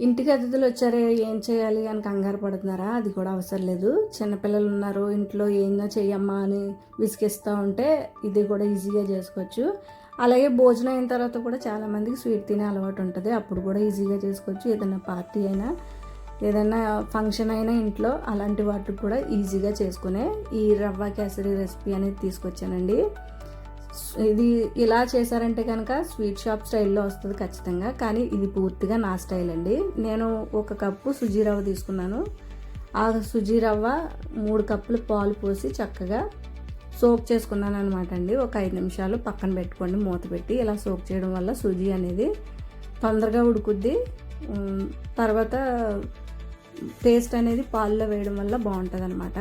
ఇంటికి అతిథులు వచ్చారే ఏం చేయాలి అని కంగారు పడుతున్నారా? అది కూడా అవసరం లేదు. చిన్నపిల్లలు ఉన్నారు ఇంట్లో, ఏందో చెయ్యమ్మా అని విసిగిస్తూ ఉంటే ఇది కూడా ఈజీగా చేసుకోవచ్చు. అలాగే భోజనం అయిన తర్వాత కూడా చాలామందికి స్వీట్ తినే అలవాటు ఉంటుంది, అప్పుడు కూడా ఈజీగా చేసుకోవచ్చు. ఏదైనా పార్టీ అయినా ఏదైనా ఫంక్షన్ అయినా ఇంట్లో అలాంటి వాటికి కూడా ఈజీగా చేసుకునే ఈ రవ్వ కేసరి రెసిపీ అనేది తీసుకొచ్చానండి. ఇది ఇలా చేశారంటే కనుక స్వీట్ షాప్ స్టైల్లో వస్తుంది ఖచ్చితంగా, కానీ ఇది పూర్తిగా నా స్టైల్ అండి. నేను 1 కప్పు సుజీ రవ్వ తీసుకున్నాను. ఆ సుజీ రవ్వ 3 కప్పులు పాలు పోసి చక్కగా సోక్ చేసుకున్నాను అనమాట అండి. ఒక 5 నిమిషాలు పక్కన పెట్టుకోండి మూత పెట్టి. ఇలా సోక్ చేయడం వల్ల సుజీ అనేది తొందరగా ఉడుకుద్ది. తర్వాత పేస్ట్ అనేది పాల్లో వేయడం వల్ల బాగుంటుంది అనమాట.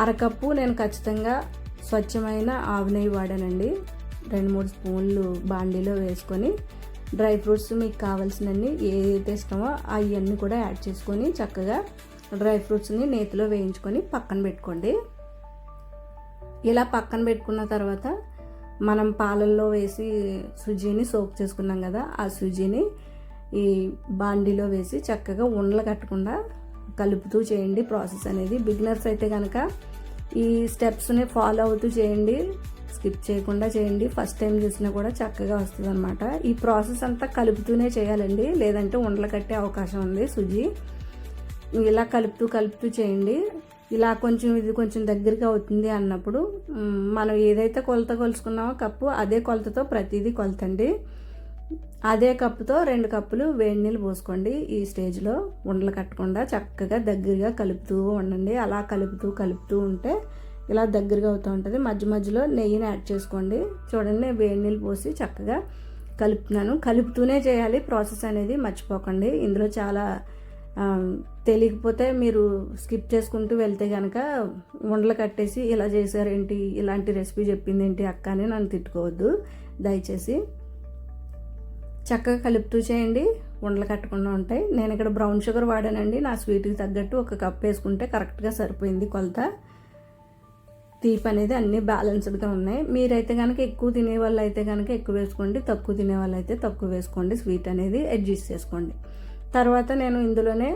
1/2 కప్పు నేను ఖచ్చితంగా స్వచ్ఛమైన ఆవు నెయ్యి వాడానండి. 2-3 స్పూన్లు బాండీలో వేసుకొని డ్రై ఫ్రూట్స్ మీకు కావాల్సినన్ని ఏదైతే ఇష్టమో అవన్నీ కూడా యాడ్ చేసుకొని చక్కగా డ్రై ఫ్రూట్స్ని నేతిలో వేయించుకొని పక్కన పెట్టుకోండి. ఇలా పక్కన పెట్టుకున్న తర్వాత మనం పాలల్లో వేసి సుజీని సోక్ చేసుకున్నాం కదా, ఆ సుజీని ఈ బాండీలో వేసి చక్కగా ఉండలు కట్టకుండా కలుపుతూ చేయండి ప్రాసెస్ అనేది. బిగినర్స్ అయితే కనుక ఈ స్టెప్స్ని ఫాలో అవుతూ చేయండి, స్కిప్ చేయకుండా చేయండి. ఫస్ట్ టైం చూసినా కూడా చక్కగా వస్తుంది అనమాట. ఈ ప్రాసెస్ అంతా కలుపుతూనే చేయాలండి, లేదంటే ఉండలు కట్టే అవకాశం ఉంది సుజీ. ఇలా కలుపుతూ చేయండి. ఇలా ఇది కొంచెం దగ్గరగా అవుతుంది అన్నప్పుడు మనం ఏదైతే కొలత కొలుసుకున్నామో కప్పు, అదే కొలతతో ప్రతిదీ కొలతండి. అదే కప్పుతో 2 కప్పులు వేడి నీళ్ళు పోసుకోండి. ఈ స్టేజ్లో ఉండలు కట్టకుండా చక్కగా దగ్గరగా కలుపుతూ ఉండండి. అలా కలుపుతూ ఉంటే ఇలా దగ్గరగా అవుతూ ఉంటుంది. మధ్య మధ్యలో నెయ్యిని యాడ్ చేసుకోండి. చూడండి, వేడి నీళ్ళు పోసి చక్కగా కలుపుతున్నాను. కలుపుతూనే చేయాలి ప్రాసెస్ అనేది, మర్చిపోకండి. ఇందులో చాలా తెలియకపోతే మీరు స్కిప్ చేసుకుంటూ వెళ్తే కనుక ఉండలు కట్టేసి ఇలా చేశారేంటి, ఇలాంటి రెసిపీ చెప్పింది ఏంటి అక్క అని నన్ను తిట్టుకోవద్దు దయచేసి. చక్కగా కలుపుతూ చేయండి, ఉండలు కట్టకుండా ఉంటాయి. నేను ఇక్కడ బ్రౌన్ షుగర్ వాడానండి. నా స్వీట్కి తగ్గట్టు 1 కప్ వేసుకుంటే కరెక్ట్గా సరిపోయింది కొలత. తీపి అనేది అన్నీ బ్యాలెన్స్డ్గా ఉన్నాయి. మీరైతే కనుక ఎక్కువ తినేవాళ్ళు అయితే కనుక ఎక్కువ వేసుకోండి, తక్కువ తినేవాళ్ళు అయితే తక్కువ వేసుకోండి. స్వీట్ అనేది అడ్జస్ట్ చేసుకోండి. తర్వాత నేను ఇందులోనే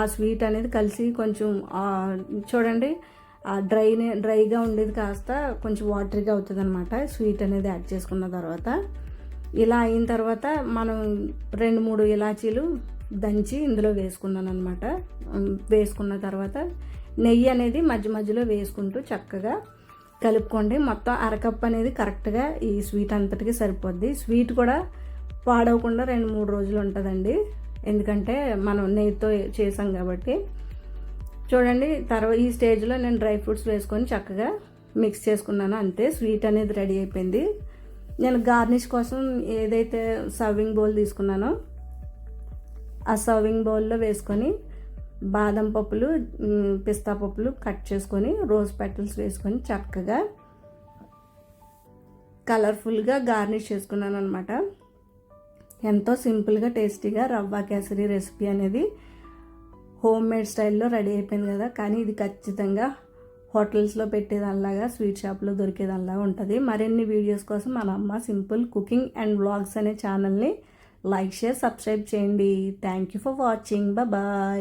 ఆ స్వీట్ అనేది కలిసి కొంచెం చూడండి డ్రైగా ఉండేది కాస్త కొంచెం వాటరీగా అవుతుంది అనమాట. స్వీట్ అనేది యాడ్ చేసుకున్న తర్వాత ఇలా అయిన తర్వాత మనం 2-3 ఇలాచీలు దంచి ఇందులో వేసుకున్నాను అనమాట. వేసుకున్న తర్వాత నెయ్యి అనేది మధ్య మధ్యలో వేసుకుంటూ చక్కగా కలుపుకోండి. మొత్తం 1/2 కప్ అనేది కరెక్ట్గా ఈ స్వీట్ అంతటికి సరిపోద్ది. స్వీట్ కూడా పాడవకుండా 2-3 రోజులు ఉంటుందండి, ఎందుకంటే మనం నెయ్యితో చేసాం కాబట్టి. చూడండి, ఈ స్టేజ్లో నేను డ్రై ఫ్రూట్స్ వేసుకొని చక్కగా మిక్స్ చేసుకున్నాను. అంతే, స్వీట్ అనేది రెడీ అయిపోయింది. నేను గార్నిష్ కోసం ఏదైతే సర్వింగ్ బౌల్ తీసుకున్నానో ఆ సర్వింగ్ బౌల్లో వేసుకొని బాదం పప్పులు, పిస్తా పప్పులు కట్ చేసుకొని రోజ్ పెటల్స్ వేసుకొని చక్కగా కలర్ఫుల్గా గార్నిష్ చేసుకున్నాను అనమాట. ఎంతో సింపుల్గా టేస్టీగా రవ్వ కేసరి రెసిపీ అనేది హోమ్ మేడ్ స్టైల్లో రెడీ అయిపోయింది కదా. కానీ ఇది ఖచ్చితంగా హోటల్స్లో పెట్టేదానిలాగా, స్వీట్ షాప్లో దొరికేదానిలాగా ఉంటుంది. మరిన్ని వీడియోస్ కోసం మన అమ్మ సింపుల్ కుకింగ్ అండ్ వ్లాగ్స్ అనే ఛానల్ని లైక్, షేర్, సబ్స్క్రైబ్ చేయండి. Thank you for watching. Bye.